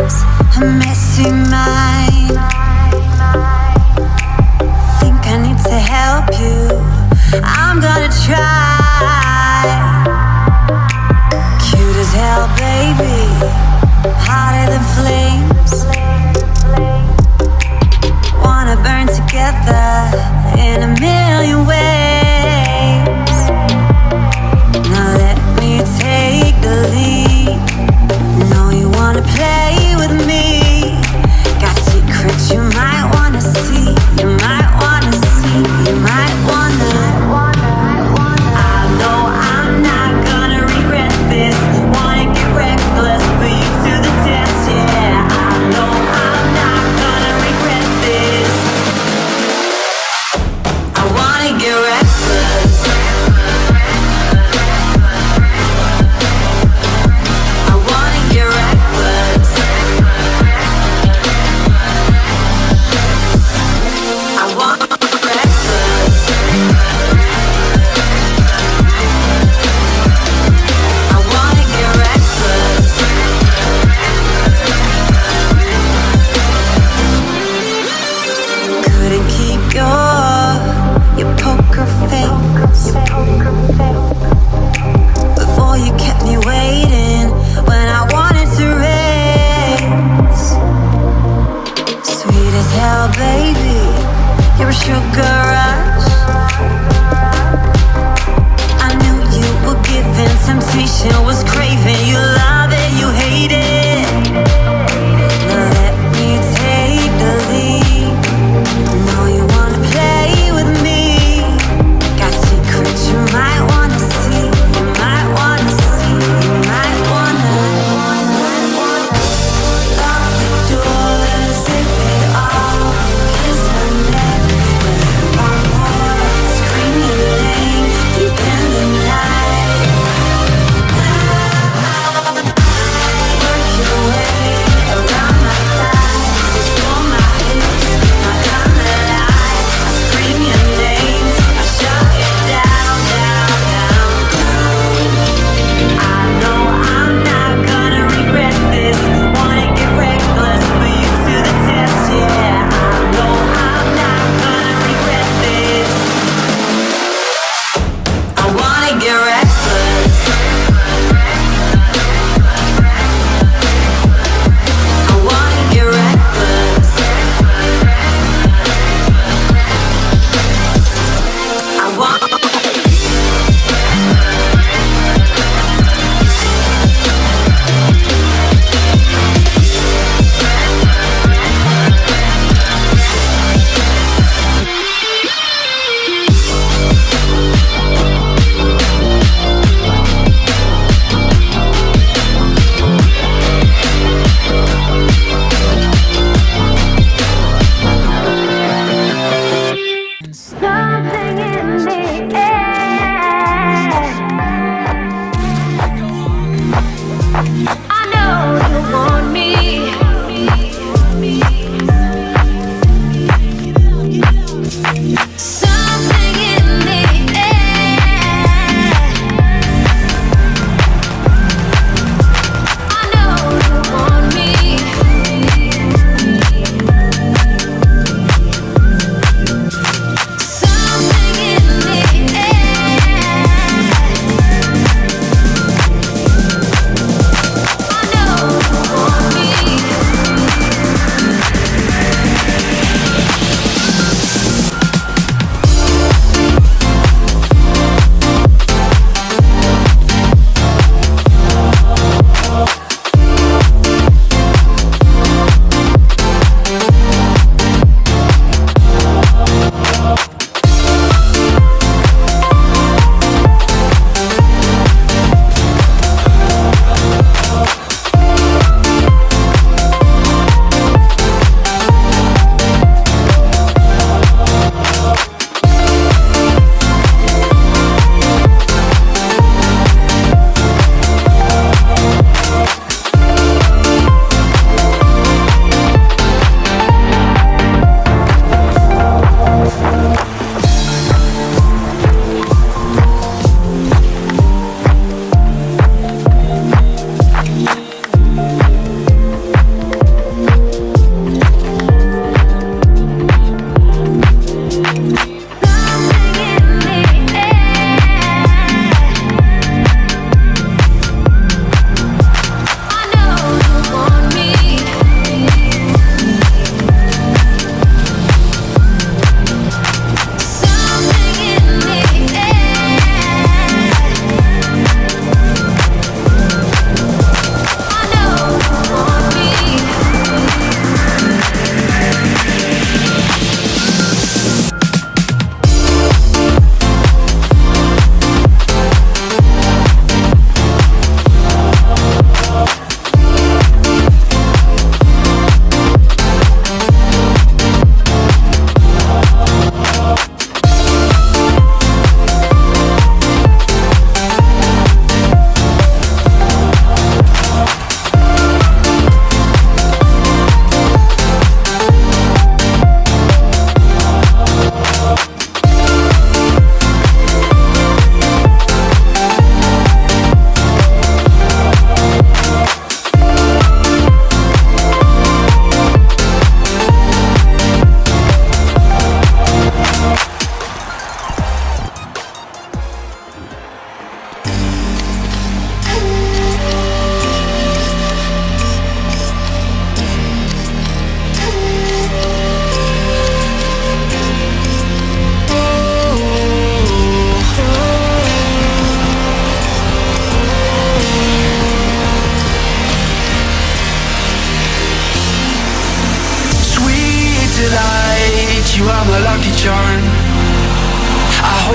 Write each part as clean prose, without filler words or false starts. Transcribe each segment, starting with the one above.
lose a messy mind. Think I need to help you, I'm gonna try. Cute as hell, baby, hotter than flames. Wanna burn together in a million ways. Now let me take the lead. Know you wanna play with me. Got secrets you might wanna see. You might wanna see. You might wanna.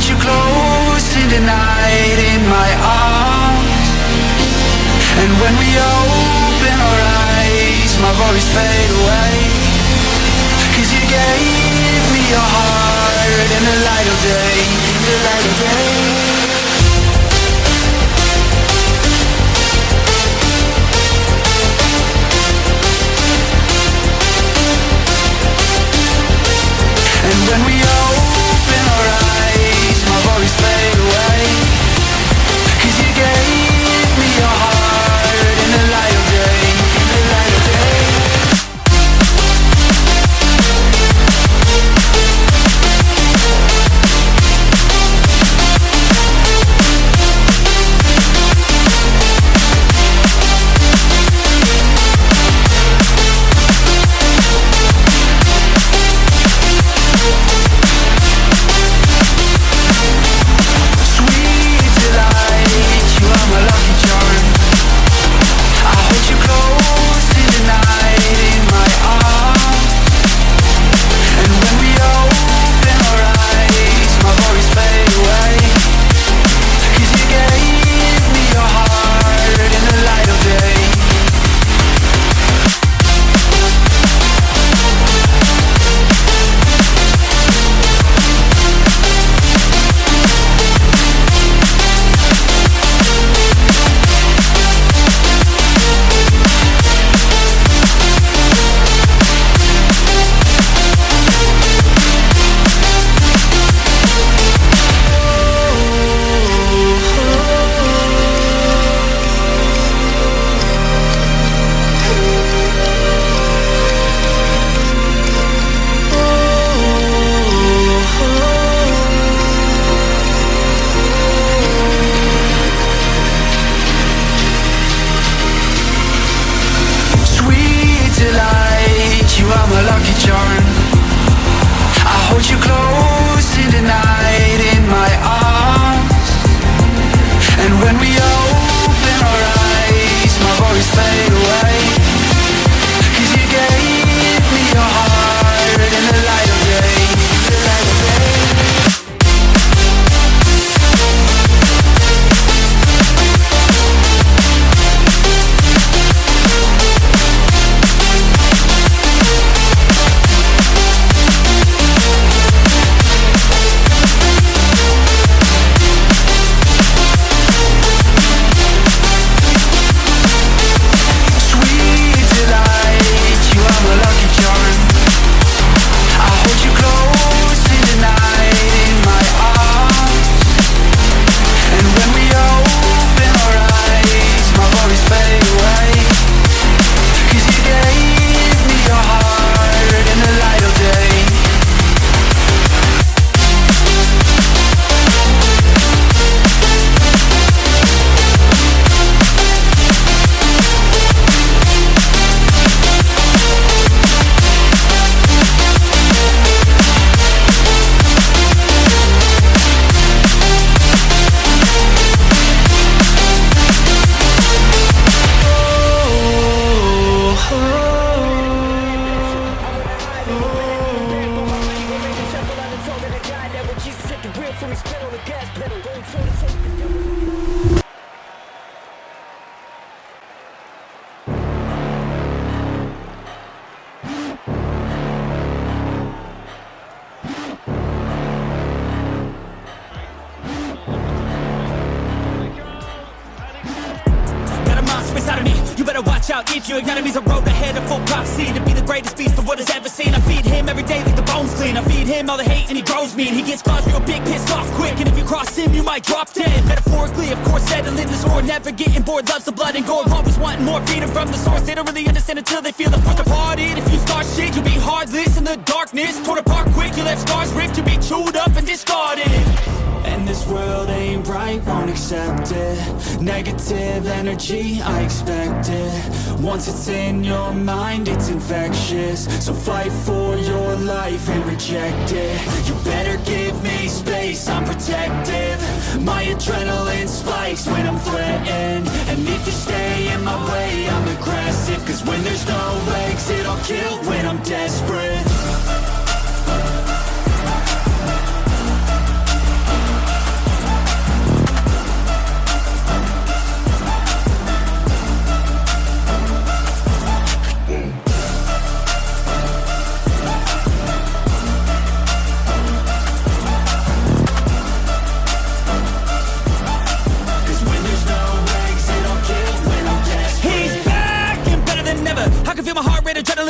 hold you close in the night in my arms. And when we open our eyes, my worries fade away. 'Cause you gave me your heart in the light of day, in the light of day. And when we open our eyes, my worries fade away. 'Cause you gave me your heart in the light of day, in the light of day. If your enemy's a road ahead of full prophecy to be the greatest beast the world has ever seen. I feed him every day like the bones clean. I feed him all the hate and he grows me. And he gets claws real big, pissed off quick. And if you cross him, you might drop dead. Metaphorically, of course, settling the score. Never getting bored, loves the blood and gore. Always wanting more freedom from the source. They don't really understand until they feel the force departed. If you start shit, you'll be heartless in the darkness. Torn apart quick, you left scars ripped. You'll be chewed up and discarded. And this world ain't right, won't accept it. Negative energy, I expect it. Once it's in your mind, it's infectious. So fight for your life and reject it. You better give me space, I'm protective. My adrenaline spikes when I'm threatened. And if you stay in my way, I'm aggressive. Cause when there's no exit, I'll kill when I'm desperate.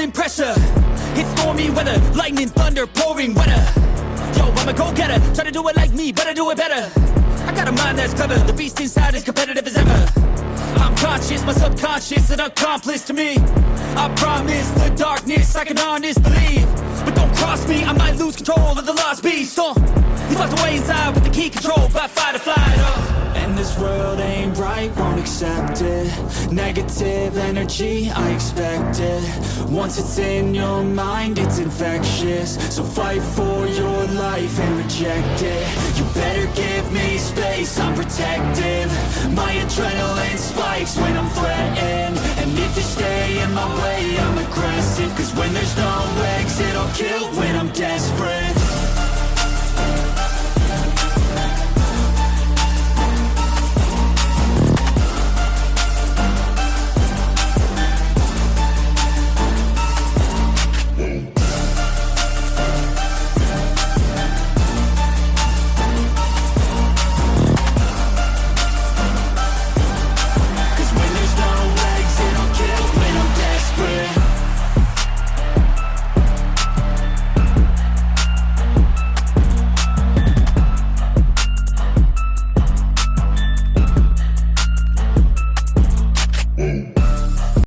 feeling pressure. It's stormy weather, lightning, thunder, pouring weather. Yo, I'm a go-getter, try to do it like me, but I do it better. I got a mind that's clever, the beast inside is competitive as ever. I'm conscious, my subconscious, an accomplice to me. I promise the darkness, I can honest believe. But don't cross me, I might lose control of the lost beast. He's locked away inside with the key controlled by fight or flight. And this world ain't right, won't accept it. Negative energy, I expect it. Once it's in your mind, it's infectious. So fight for your life and reject it. You better give me space, I'm protective. My adrenaline spikes when I'm threatened. And if you stay in my way, I'm aggressive. Cause when there's no exit, I'll kill when I'm desperate.